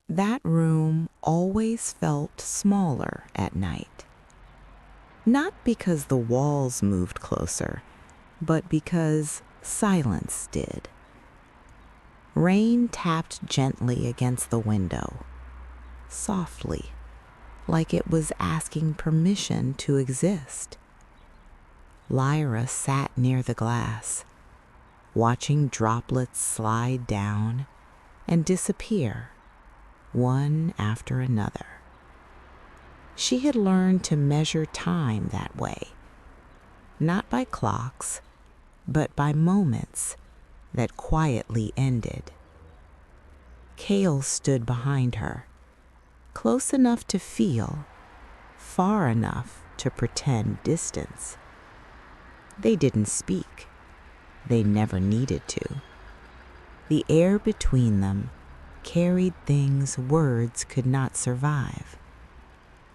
That room always felt smaller at night. Not because the walls moved closer, but because silence did. Rain tapped gently against the window, softly, like it was asking permission to exist. Lyra sat near the glass, watching droplets slide down and disappear, one after another. She had learned to measure time that way, not by clocks, but by moments that quietly ended. Cale stood behind her, close enough to feel, far enough to pretend distance. They didn't speak. They never needed to. The air between them carried things words could not survive.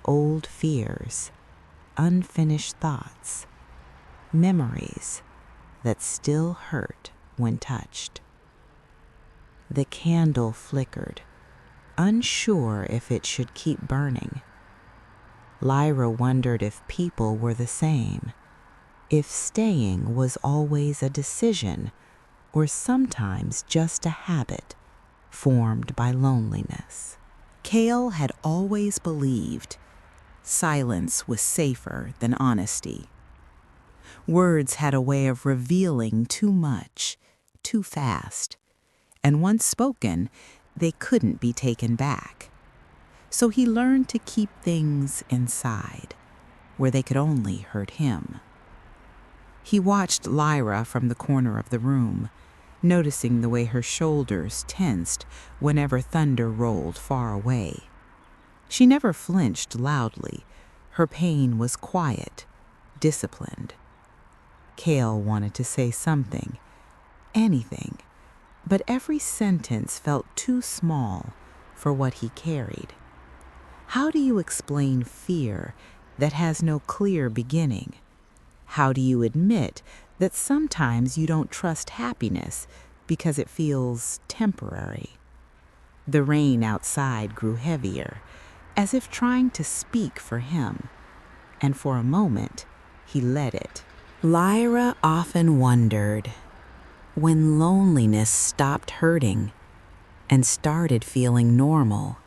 Old fears, unfinished thoughts, memories that still hurt when touched. The candle flickered, unsure if it should keep burning. Lyra wondered if people were the same, if staying was always a decision or sometimes just a habit formed by loneliness. Cale had always believed silence was safer than honesty. Words had a way of revealing too much, too fast, and once spoken, they couldn't be taken back. So he learned to keep things inside, where they could only hurt him. He watched Lyra from the corner of the room, noticing the way her shoulders tensed whenever thunder rolled far away. She never flinched loudly. Her pain was quiet, disciplined. Cale wanted to say something, anything, but every sentence felt too small for what he carried. How do you explain fear that has no clear beginning? How do you admit that sometimes you don't trust happiness because it feels temporary? The rain outside grew heavier, as if trying to speak for him, and for a moment he let it. Lyra often wondered when loneliness stopped hurting and started feeling normal.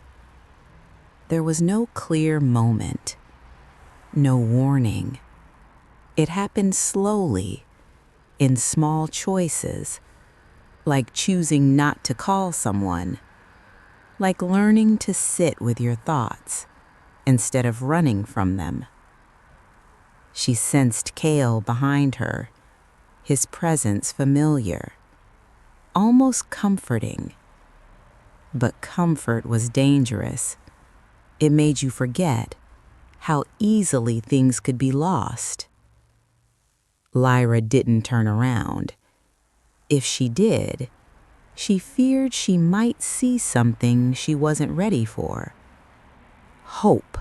There was no clear moment, no warning. It happened slowly, in small choices, like choosing not to call someone, like learning to sit with your thoughts instead of running from them. She sensed Cale behind her, his presence familiar, almost comforting. But comfort was dangerous. It made you forget how easily things could be lost. Lyra didn't turn around. If she did, she feared she might see something she wasn't ready for. Hope.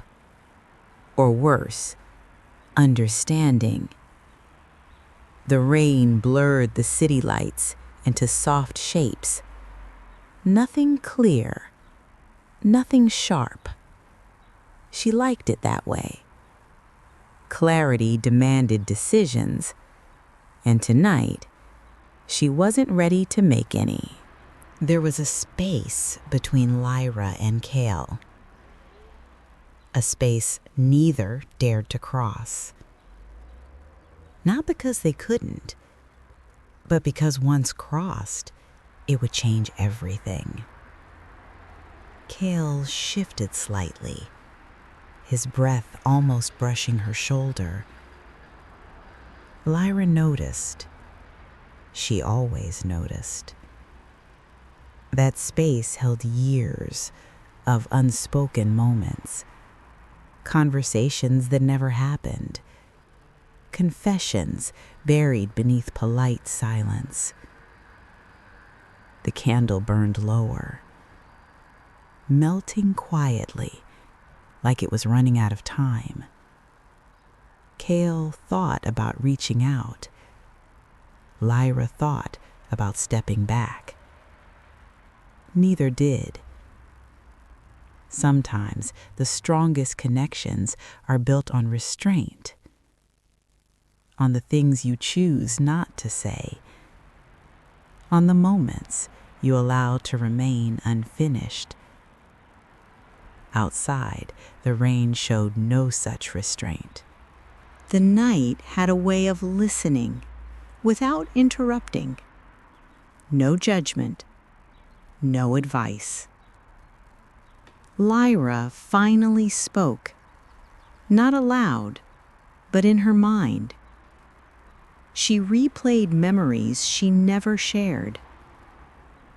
Or worse, understanding. The rain blurred the city lights into soft shapes. Nothing clear, nothing sharp. She liked it that way. Clarity demanded decisions, and tonight, she wasn't ready to make any. There was a space between Lyra and Cale, a space neither dared to cross. Not because they couldn't, but because once crossed, it would change everything. Cale shifted slightly, his breath almost brushing her shoulder. Lyra noticed. She always noticed. That space held years of unspoken moments, conversations that never happened, confessions buried beneath polite silence. The candle burned lower, melting quietly, like it was running out of time. Cale thought about reaching out. Lyra thought about stepping back. Neither did. Sometimes the strongest connections are built on restraint, on the things you choose not to say, on the moments you allow to remain unfinished. Outside, the rain showed no such restraint. The night had a way of listening without interrupting. No judgment, no advice. Lyra finally spoke, not aloud, but in her mind. She replayed memories she never shared,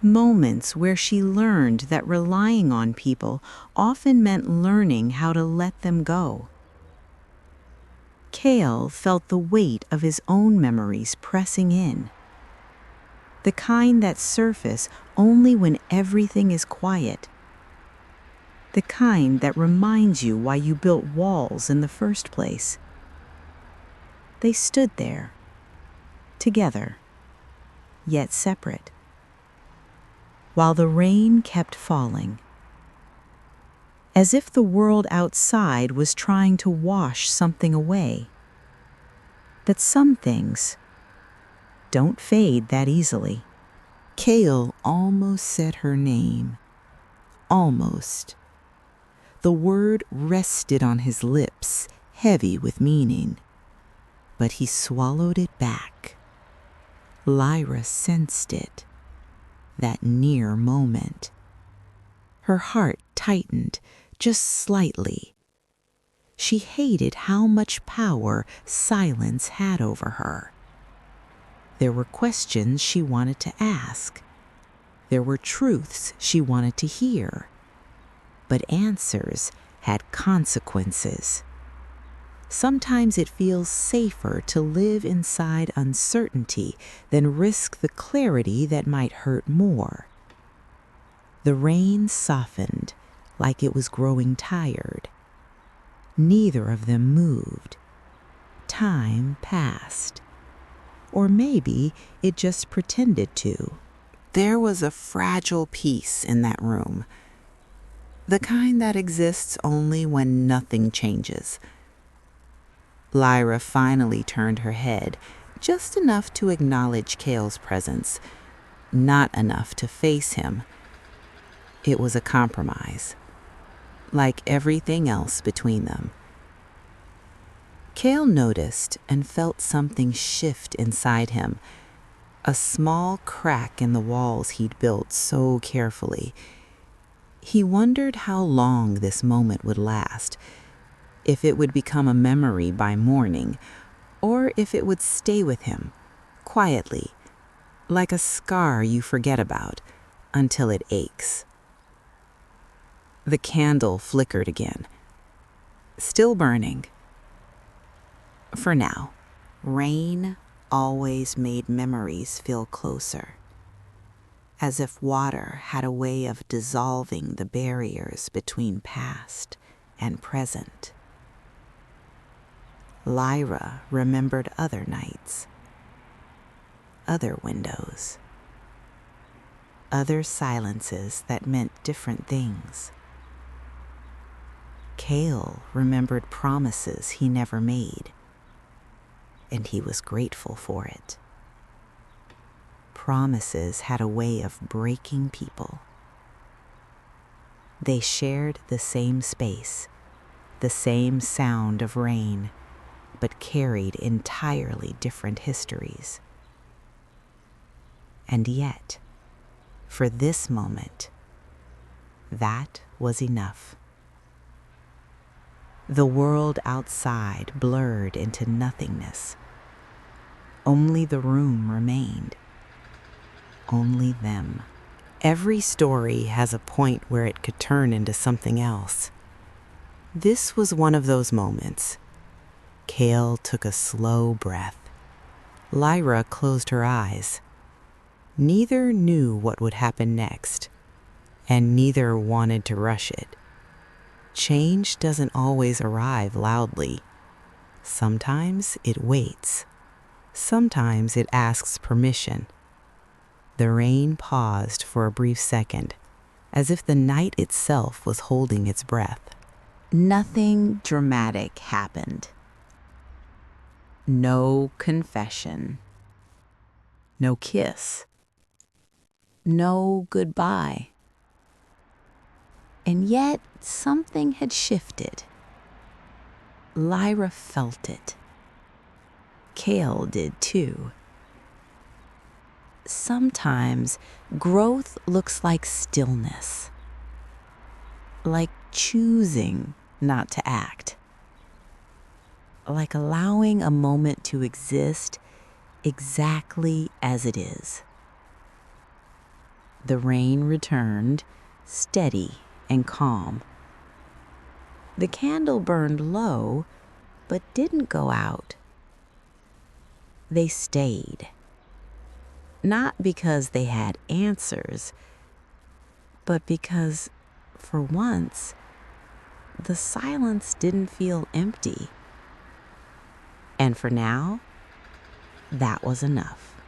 moments where she learned that relying on people often meant learning how to let them go. Cale felt the weight of his own memories pressing in, the kind that surface only when everything is quiet, the kind that reminds you why you built walls in the first place. They stood there, together, yet separate, while the rain kept falling, as if the world outside was trying to wash something away. That some things don't fade that easily. Cale almost said her name. Almost. The word rested on his lips, heavy with meaning. But he swallowed it back. Lyra sensed it, that near moment. Her heart tightened just slightly. She hated how much power silence had over her. There were questions she wanted to ask. There were truths she wanted to hear. But answers had consequences. Sometimes it feels safer to live inside uncertainty than risk the clarity that might hurt more. The rain softened, like it was growing tired. Neither of them moved. Time passed. Or maybe it just pretended to. There was a fragile peace in that room. The kind that exists only when nothing changes. Lyra finally turned her head, just enough to acknowledge Cale's presence, not enough to face him. It was a compromise, like everything else between them. Cale noticed and felt something shift inside him, a small crack in the walls he'd built so carefully. He wondered how long this moment would last, if it would become a memory by morning, or if it would stay with him, quietly, like a scar you forget about, until it aches. The candle flickered again, still burning. For now, rain always made memories feel closer, as if water had a way of dissolving the barriers between past and present. Lyra remembered other nights, other windows, other silences that meant different things. Cale remembered promises he never made, and he was grateful for it. Promises had a way of breaking people. They shared the same space, the same sound of rain, but carried entirely different histories. And yet, for this moment, that was enough. The world outside blurred into nothingness. Only the room remained. Only them. Every story has a point where it could turn into something else. This was one of those moments. Cale took a slow breath. Lyra closed her eyes. Neither knew what would happen next, and neither wanted to rush it. Change doesn't always arrive loudly. Sometimes it waits. Sometimes it asks permission. The rain paused for a brief second, as if the night itself was holding its breath. Nothing dramatic happened. No confession. No kiss. No goodbye. And yet something had shifted. Lyra felt it. Cale did too. Sometimes growth looks like stillness, like choosing not to act, like allowing a moment to exist exactly as it is. The rain returned, steady and calm. The candle burned low, but didn't go out. They stayed. Not because they had answers, but because, for once, the silence didn't feel empty. And for now, that was enough.